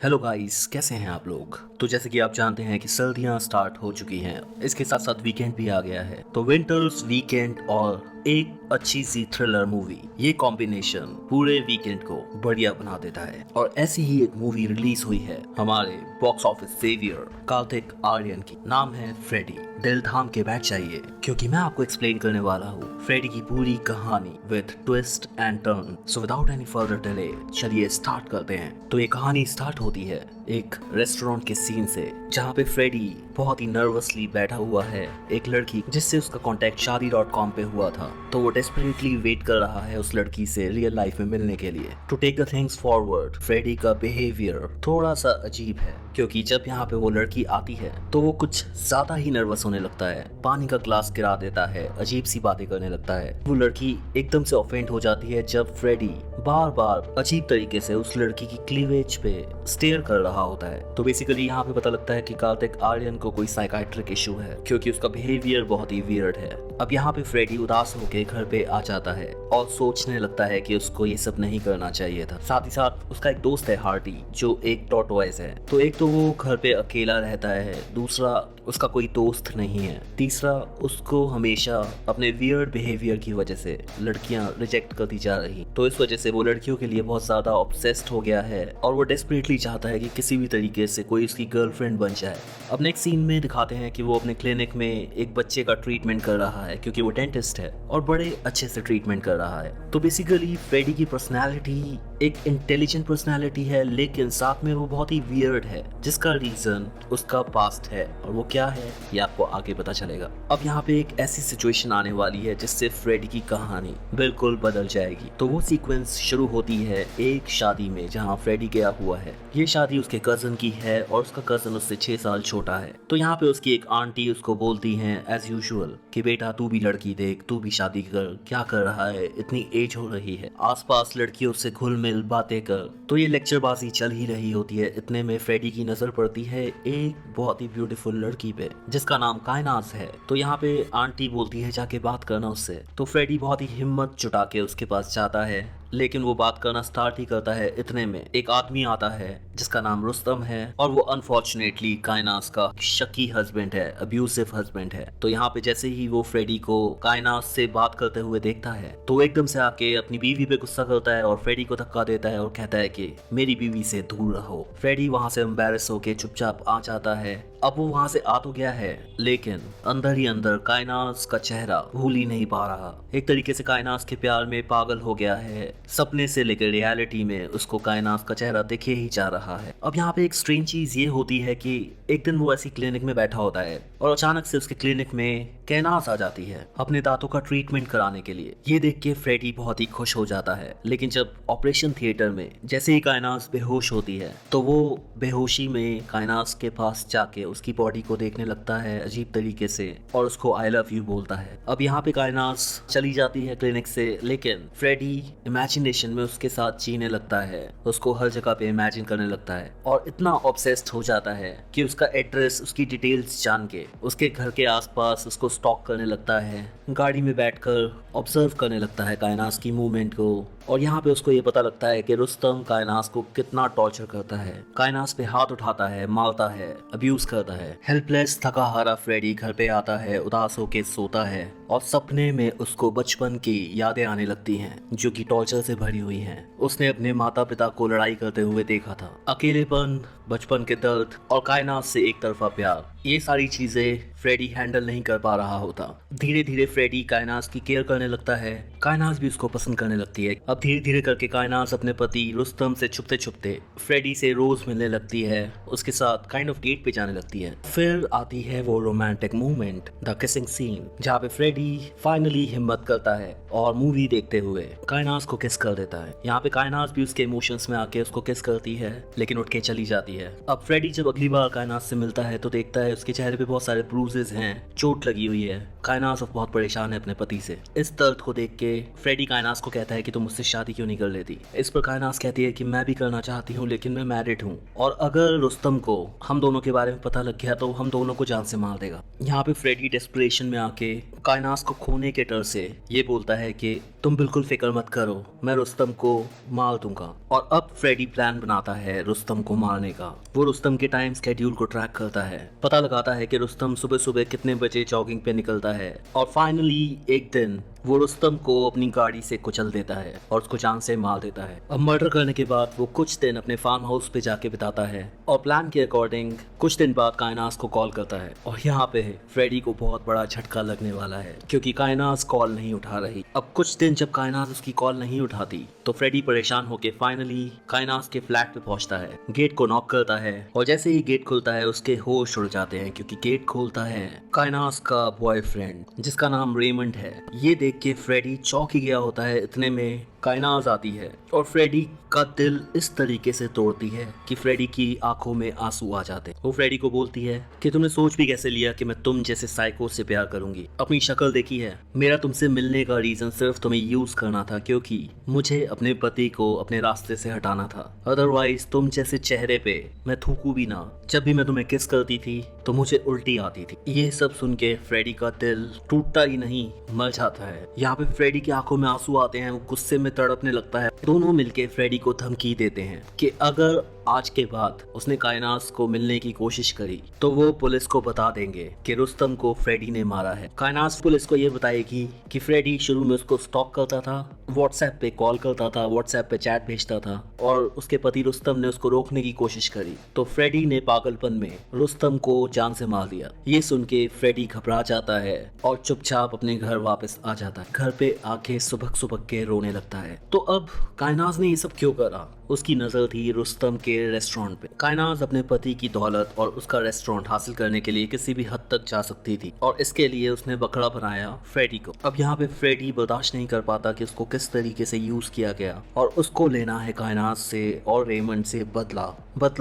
Hello guys, कैसे हैं आप लोग। तो जैसे कि आप जानते हैं कि सर्दियां स्टार्ट हो चुकी हैं, इसके साथ साथ वीकेंड भी आ गया है। तो विंटर्स वीकेंड और एक अच्छी सी थ्रिलर मूवी, ये कॉम्बिनेशन पूरे वीकेंड को बढ़िया बना देता है। और ऐसी ही एक मूवी रिलीज हुई है हमारे box office saviour Kartik Aryan की, नाम है फ्रेडी। दिल थाम के बैठ जाइए क्योंकि मैं आपको एक्सप्लेन करने वाला हूँ फ्रेडी की पूरी कहानी with twist and turn. So without any further delay चलिए स्टार्ट करते हैं। तो ये कहानी स्टार्ट होती है एक रेस्टोरेंट के सीन से, जहाँ पे फ्रेडी बहुत ही नर्वसली बैठा हुआ है एक लड़की जिससे उसका कांटेक्ट शादी.com पे हुआ था। तो वो डेस्परेटली वेट कर रहा है उस लड़की से रियल लाइफ में मिलने के लिए। To take the things forward, Freddy का बिहेवियर थोड़ा सा अजीब है क्योंकि जब यहाँ पे वो लड़की आती है तो वो कुछ ज्यादा ही नर्वस होने लगता है, पानी का ग्लास गिरा देता है, अजीब सी बातें करने लगता है। वो लड़की एकदम से ऑफेंड हो जाती है जब फ्रेडी बार बार अजीब तरीके से उस लड़की की क्लीवेज पे स्टेयर कर रहा होता है। तो बेसिकली यहाँ पे पता लगता है कि कार्तिक आर्यन को कोई साइकाइट्रिक इशू है क्योंकि उसका बिहेवियर बहुत ही वियर्ड है। अब यहाँ पे फ्रेडी उदास होकर घर पे आ जाता है और सोचने लगता है कि उसको ये सब नहीं करना चाहिए था। साथ ही साथ उसका एक दोस्त है हार्टी, जो एक टॉर्टोइज है। तो एक तो वो घर पे अकेला रहता है, दूसरा उसका कोई दोस्त नहीं है, तीसरा उसको हमेशा अपने वियर्ड बिहेवियर की वजह से लड़कियां रिजेक्ट करती जा रही। तो इस वजह से वो लड़कियों के लिए बहुत ज्यादा ऑब्सेस्ड हो गया है और वो डेस्परेटली चाहता है कि किसी भी तरीके से कोई उसकी गर्लफ्रेंड बन जाए। अब नेक्स्ट सीन में दिखाते हैं कि वो अपने क्लिनिक में एक बच्चे का ट्रीटमेंट कर रहा है क्योंकि वो डेंटिस्ट है और बड़े अच्छे से ट्रीटमेंट कर रहा है। तो बेसिकली फ्रेडी की पर्सनैलिटी एक इंटेलिजेंट पर्सनैलिटी है, लेकिन साथ में वो बहुत ही वियर्ड है, जिसका रीजन उसका पास्ट है और वो क्या है ये आपको आगे पता चलेगा। अब यहाँ पे एक ऐसी सिचुएशन आने वाली है जिससे फ्रेडी की कहानी बिल्कुल बदल जाएगी। तो वो सीक्वेंस शुरू होती है एक शादी में जहाँ फ्रेडी गया हुआ है। ये शादी उसके कजन की है और उसका कजन उससे 6 साल छोटा है। तो यहाँ पे उसकी एक आंटी उसको बोलती है एज यूजुअल कि बेटा तू भी लड़की देख, तू भी शादी कर, क्या कर रहा है, इतनी एज हो रही है, आसपास लड़कियों से घुल मिल बातें कर। तो ये लेक्चरबाजी चल ही रही होती है। इतने में फ्रेडी की नजर पड़ती है एक बहुत ही ब्यूटीफुल लड़की पे जिसका नाम कायनास है। तो यहाँ पे आंटी बोलती है जाके बात करना उससे। तो फ्रेडी बहुत ही हिम्मत जुटा के उसके पास जाता है, लेकिन वो बात करना स्टार्ट ही करता है। इतने में एक आदमी आता है जिसका नाम रुस्तम है और वो अनफॉर्चुनेटली कायनास का शकी हस्बैंड है, अब्यूसिव हस्बैंड है। तो यहाँ पे जैसे ही वो फ्रेडी को कायनास से बात करते हुए देखता है तो एकदम से आके अपनी बीवी पे गुस्सा करता है और फ्रेडी को धक्का देता है और कहता है कि मेरी बीवी से दूर रहो। फ्रेडी वहां से एम्बैरेस होके चुपचाप आ जाता है। अब वो वहां से आ तो गया है, लेकिन अंदर ही अंदर कायनास का चेहरा भूल ही नहीं पा रहा। एक तरीके से कायनास के प्यार में पागल हो गया है। सपने से लेकर रियलिटी में उसको कायनास का चेहरा दिखे ही जा रहा है। अब यहाँ पे एक स्ट्रेंज चीज ये होती है कि एक दिन वो ऐसी क्लिनिक में बैठा होता है और अचानक से उसके क्लिनिक में कायनास आ जाती है अपने दांतों का ट्रीटमेंट कराने के लिए। ये देख के फ्रेडी बहुत ही खुश हो जाता है, लेकिन जब ऑपरेशन थिएटर में जैसे ही कायनास बेहोश होती है तो वो बेहोशी में कायनास के पास जाके उसकी बॉडी को देखने लगता है अजीब तरीके से और उसको आई लव यू बोलता है। अब यहाँ पे कायनास चली जाती है क्लिनिक से, लेकिन फ्रेडी इमेजिनेशन में उसके साथ जीने लगता है, उसको हर जगह पे इमेजिन करने लगता है और इतना ऑब्सेस्ड हो जाता है कि उसका एड्रेस, उसकी डिटेल्स जान के उसके घर के आसपास उसको स्टॉक करने लगता है। गाड़ी में बैठकर ऑब्जर्व करने लगता है कायनास की मूवमेंट को और यहाँ पे उसको ये पता लगता है कि रुस्तम कायनास को कितना टॉर्चर करता है। कायनास पे हाथ उठाता है, मारता है, अब्यूज करता है। हेल्पलेस थका हारा फ्रेडी घर पे आता है, उदास होके सोता है और सपने में उसको बचपन की यादें आने लगती हैं जो कि टॉर्चर से भरी हुई हैं। उसने अपने माता पिता को लड़ाई करते हुए देखा था। अकेलेपन, बचपन के दर्द और कायनास से एक तरफा प्यार, ये सारी चीजें फ्रेडी हैंडल नहीं कर पा रहा होता। धीरे धीरे फ्रेडी कायनास की केयर करने लगता है, कायनास भी उसको पसंद करने लगती है। अब धीरे धीरे करके कायनास अपने पति रुस्तम से छुपते छुपते फ्रेडी से रोज मिलने लगती है, उसके साथ काइंड ऑफ डेट पे जाने लगती है। फिर आती है वो romantic movement, the kissing scene, जहाँ पे फ्रेडी फाइनली हिम्मत करता है और मूवी देखते हुए कायनास को किस कर देता है। यहाँ पे कायनास भी उसके इमोशंस में आके उसको किस करती है, लेकिन उठ के चली जाती है। अब फ्रेडी जब अगली बार कायनास से मिलता है तो देखता है उसके चेहरे पे बहुत सारे ब्रूजेस हैं, चोट लगी हुई है कायनास बहुत परेशान है अपने पति से। इस दर्द को देख के फ्रेडी कायनास को कहता है कि तुम मुझसे शादी क्यों नहीं कर लेती। इस पर कायनास कहती है कि मैं भी करना चाहती हूँ लेकिन मैं मैरिड हूँ, और अगर रुस्तम को हम दोनों के बारे में पता लग गया तो हम दोनों को जान से मार देगा। यहाँ पे फ्रेडी डेस्परेशन में आके कायनास को खोने के डर से ये बोलता है कि तुम बिल्कुल फिक्र मत करो, मैं रुस्तम को मार दूंगा। और अब फ्रेडी प्लान बनाता है रुस्तम को मारने का। वो रुस्तम के टाइम स्केड्यूल को ट्रैक करता है, पता लगाता है कि रुस्तम सुबह सुबह कितने बजे जॉगिंग पे निकलता है, और फाइनली एक दिन वो रुस्तम को अपनी गाड़ी से कुचल देता है और उसको जान से मार देता है। अब मर्डर करने के बाद वो कुछ दिन अपने फार्म हाउस पे जाके बिताता है और प्लान के अकॉर्डिंग कुछ दिन बाद कायनास को कॉल करता है। और यहाँ पे फ्रेडी को बहुत बड़ा झटका लगने वाला है क्योंकि कायनास कॉल नहीं उठा रही। अब कुछ दिन जब कायनास उसकी कॉल नहीं उठाती तो फ्रेडी परेशान होकर फाइनली कायनास के फ्लैट पे पहुंचता है, गेट को नॉक करता है, और जैसे ही गेट खुलता है उसके होश उड़ जाते हैं क्योंकि गेट खोलता है कायनास का बॉयफ्रेंड जिसका नाम रेमंड है। ये देख के फ्रेडी चौंक ही गया होता है, इतने में कायनास आती है और फ्रेडी का दिल इस तरीके से तोड़ती है कि फ्रेडी की आंखों में आंसू आ जाते हैं। वो फ्रेडी को बोलती है कि तुमने सोच भी कैसे लिया कि मैं तुम जैसे साइको से प्यार करूंगी। अपनी शक्ल देखी है, मेरा तुमसे मिलने का रीजन सिर्फ तुम्हें यूज करना था क्योंकि मुझे अपने पति को अपने रास्ते से हटाना था, अदरवाइज तुम जैसे चेहरे पे मैं थूकू भी ना। जब भी मैं तुम्हें किस करती थी तो मुझे उल्टी आती थी। ये सब सुन के फ्रेडी का दिल टूटता ही नहीं मर जाता है। यहाँ पे फ्रेडी की आंखों में आंसू आते हैं, वो गुस्से में तड़पने लगता है। दोनों मिलके फ्रेडी को धमकी देते हैं कि अगर आज के बाद उसने कायनास को मिलने की कोशिश करी तो वो पुलिस को बता देंगे कि रुस्तम को फ्रेडी ने मारा है। कायनास पुलिस को ये बताएगी कि फ्रेडी शुरू में उसको स्टॉक करता था, व्हाट्सएप पे कॉल करता था, व्हाट्सएप पे चैट भेजता था, और उसके पति रुस्तम ने उसको रोकने की कोशिश करी तो फ्रेडी ने पागलपन में रुस्तम को जान से मार दिया। ये सुन के फ्रेडी घबरा जाता है और चुपचाप अपने घर वापस आ जाता है। घर पे आके सुबह सुबह के रोने लगता है। तो अब कायनास ने ये सब क्यों करा? उसकी नजर थी रुस्तम के रेस्टोरेंट पे। कायनास अपने पति की दौलत और उसका रेस्टोरेंट हासिल करने के लिए किसी भी हद तक जा सकती थी और इसके लिए उसने बकरा बनाया फ्रेडी को। अब यहाँ पे फ्रेडी बर्दाश्त नहीं कर पाता कि उसको किस तरीके से यूज किया गया और उसको लेना है कायनास से और रेमंड से बदला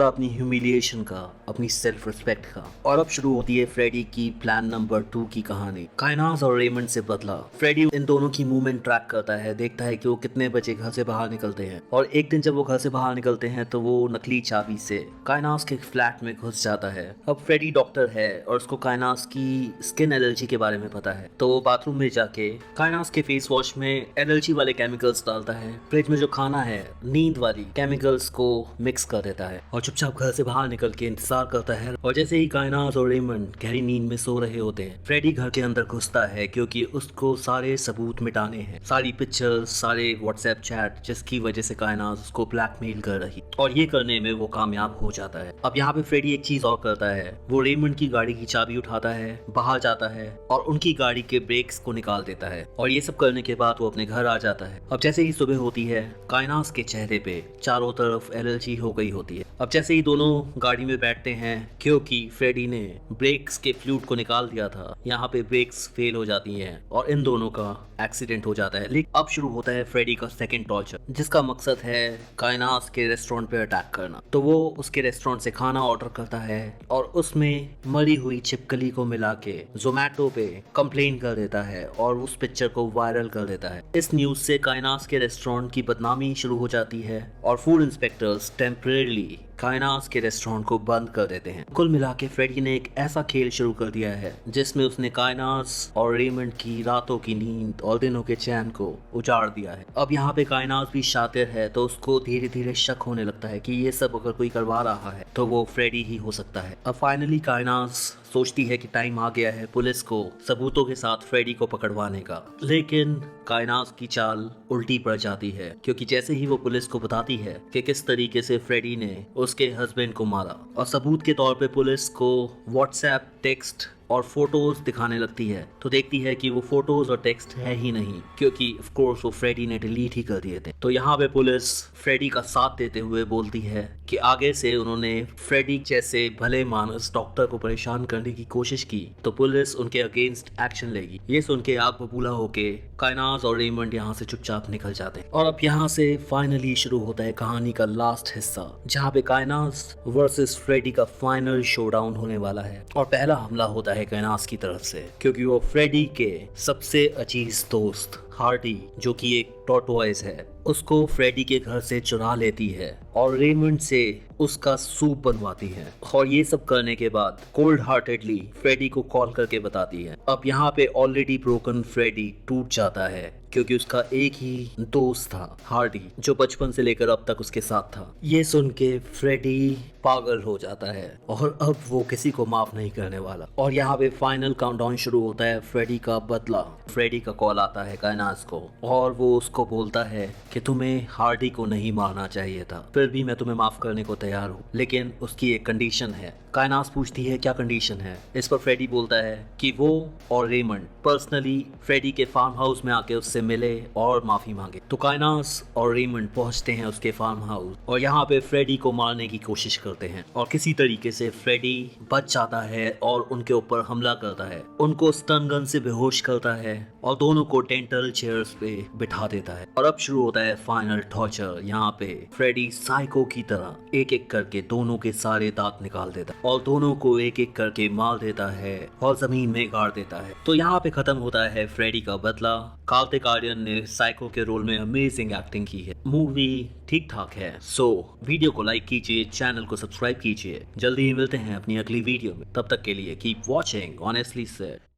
अपनी ह्यूमिलिएशन का, अपनी सेल्फ रिस्पेक्ट का। और अब शुरू होती है फ्रेडी की प्लान नंबर 2 की कहानी, कायनास और रेमंड से बदला। फ्रेडी इन दोनों की मूवमेंट ट्रैक करता है, देखता है कि वो कितने बजे घर से बाहर निकलते हैं, और एक दिन जब वो घर से बाहर निकलते हैं तो वो नकली चाबी से कायनास के फ्लैट में घुस जाता है। अब फ्रेडी डॉक्टर है और उसको कायनास की स्किन एलर्जी के बारे में पता है, तो वो बाथरूम में जाके कायनास के फेस वॉश में एलर्जी वाले केमिकल्स डालता है, फ्रिज में जो खाना है नींद वाली केमिकल्स को मिक्स कर देता है और चुपचाप घर से बाहर निकल के इंतजार करता है। और जैसे ही कायनास और रेमंड गहरी नींद में सो रहे होते हैं, फ्रेडी घर के अंदर घुसता है क्योंकि उसको सारे सबूत मिटाने हैं, सारी पिक्चर्स, सारे व्हाट्सएप चैट जिसकी वजह से कायनास उसको ब्लैकमेल कर रही, और ये करने में वो कामयाब हो जाता है। अब यहाँ पे फ्रेडी एक चीज और करता है, वो रेमंड की गाड़ी की चाबी उठाता है, बाहर जाता है और उनकी गाड़ी के ब्रेक्स को निकाल देता है, और ये सब करने के बाद वो अपने घर आ जाता है। अब जैसे ही सुबह होती है, कायनास के चेहरे पे चारों तरफ एलर्जी हो गई होती है। अब जैसे ही दोनों गाड़ी में बैठते हैं, क्योंकि फ्रेडी ने ब्रेक्स के फ्लूइड को निकाल दिया था, यहाँ पे ब्रेक्स फेल हो जाती हैं और इन दोनों का एक्सीडेंट हो जाता है। लेकिन अब शुरू होता है फ्रेडी का सेकंड टॉर्चर, जिसका मकसद है कायनास के रेस्टोरेंट पे अटैक करना। तो वो उसके रेस्टोरेंट से खाना ऑर्डर करता है और उसमें मरी हुई छिपकली को मिला के जोमैटो पे कंप्लेन कर देता है और उस पिक्चर को वायरल कर देता है। इस न्यूज से कायनास के रेस्टोरेंट की बदनामी शुरू हो जाती है और फूड इंस्पेक्टर्स टेम्परेरीली कायनास के रेस्टोरेंट को बंद कर देते हैं। कुल मिला के फ्रेडी ने एक ऐसा खेल शुरू कर दिया है जिसमें उसने कायनास और रेमंड की रातों की नींद और दिनों के चैन को उजाड़ दिया है। अब यहाँ पे कायनास भी शातिर है तो उसको धीरे धीरे शक होने लगता है कि ये सब अगर कोई करवा रहा है तो वो फ्रेडी ही हो सकता है। अब फाइनली कायनास सोचती है कि टाइम आ गया है पुलिस को सबूतों के साथ फ्रेडी को पकड़वाने का, लेकिन कायनास की चाल उल्टी पड़ जाती है क्योंकि जैसे ही वो पुलिस को बताती है कि किस तरीके से फ्रेडी ने उसके हस्बैंड को मारा और सबूत के तौर पे पुलिस को व्हाट्सएप टेक्स्ट और फोटोज दिखाने लगती है, तो देखती है कि वो फोटोज और टेक्स्ट है ही नहीं क्योंकि ऑफ कोर्स वो फ्रेडी ने डिलीट ही कर दिए थे। तो यहाँ पे पुलिस फ्रेडी का साथ देते हुए बोलती है कि आगे से उन्होंने फ्रेडी जैसे भले मानस डॉक्टर को परेशान करने की कोशिश की तो पुलिस उनके अगेंस्ट एक्शन लेगी। ये सुन के आग बबूला होके कायनास और रेमंड यहाँ से चुपचाप निकल जाते हैं। और अब यहाँ से फाइनली शुरू होता है कहानी का लास्ट हिस्सा, जहाँ पे कायनास वर्सेस फ्रेडी का फाइनल शोडाउन होने वाला है। और पहला पहला हमला होता है काइनास की तरफ से, क्योंकि वो फ्रेडी के सबसे अजीज दोस्त हार्डी, जो कि एक टॉर्टोइस है, उसको फ्रेडी के घर से चुरा लेती है और रेमंड से उसका सूप बनवाती है। और ये सब करने के बाद कोल्ड हार्टेडली फ्रेडी को कॉल करके बताती है। अब यहाँ पे ऑलरेडी ब्रोकन फ्रेडी टूट जाता है, क्योंकि उसका एक ही दोस्त था हार्डी, जो बचपन से लेकर अब तक उसके साथ था। ये सुन के फ्रेडी पागल हो जाता है और अब वो किसी को माफ नहीं करने वाला। और यहाँ पे फाइनल काउंटडाउन शुरू होता है फ्रेडी का बदला। फ्रेडी का कॉल आता है काइनास को और वो उसको बोलता है कि तुम्हें हार्डी को नहीं मारना चाहिए था, फिर भी मैं तुम्हें माफ करने को तैयार हूँ, लेकिन उसकी एक कंडीशन है। काइनास पूछती है क्या कंडीशन है। इस पर फ्रेडी बोलता है कि वो और रेमंड पर्सनली फ्रेडी के फार्म हाउस में आके उससे मिले और माफी मांगे। तो काइनास और रेमंड पहुंचते हैं उसके फार्म हाउस और यहाँ पे फ्रेडी को मारने की कोशिश करते हैं और किसी तरीके से फ्रेडी बच जाता है और उनके ऊपर हमला करता है, उनको स्टन गन से बेहोश करता है और दोनों को डेंटल चेयर्स पे बिठा देता है। और अब शुरू होता है फाइनल टॉर्चर। यहाँ पे फ्रेडी साइको की तरह एक एक करके दोनों के सारे दांत निकाल देता है और दोनों को एक एक करके मार देता है और जमीन में गाड़ देता है। तो यहाँ पे खत्म होता है फ्रेडी का बदला। कार्तिक आर्यन ने साइको के रोल में अमेजिंग एक्टिंग की है। मूवी ठीक ठाक है। सो वीडियो को लाइक कीजिए, चैनल को सब्सक्राइब कीजिए। जल्दी ही मिलते हैं अपनी अगली वीडियो में, तब तक के लिए कीप वॉचिंग ऑनेस्टली सेड।